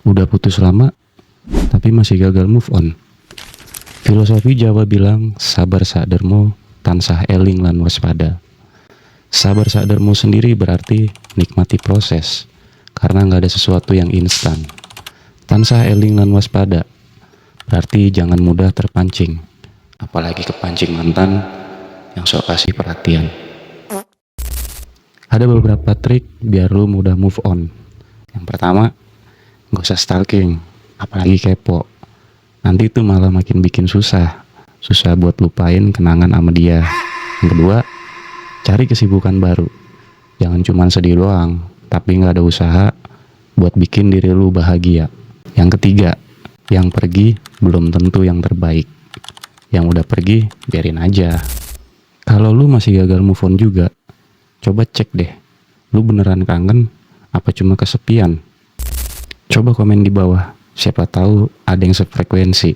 Udah putus lama, tapi masih gagal move on. Filosofi Jawa bilang, sabar sadarmu, tansah eling lan waspada. Sabar sadarmu sendiri berarti nikmati proses, karena nggak ada sesuatu yang instan. Tansah eling lan waspada, berarti jangan mudah terpancing, apalagi kepancing mantan yang sok kasih perhatian. Ada beberapa trik biar lu mudah move on. Yang pertama, gak usah stalking, apalagi kepo. Nanti itu malah makin bikin susah buat lupain kenangan sama dia. Yang kedua, cari kesibukan baru. Jangan cuma sedih doang, tapi gak ada usaha buat bikin diri lu bahagia. Yang ketiga, yang pergi belum tentu yang terbaik. Yang udah pergi, biarin aja. Kalau lu masih gagal move on juga, coba cek deh, lu beneran kangen apa cuma kesepian? Coba komen di bawah, siapa tahu ada yang sefrekuensi.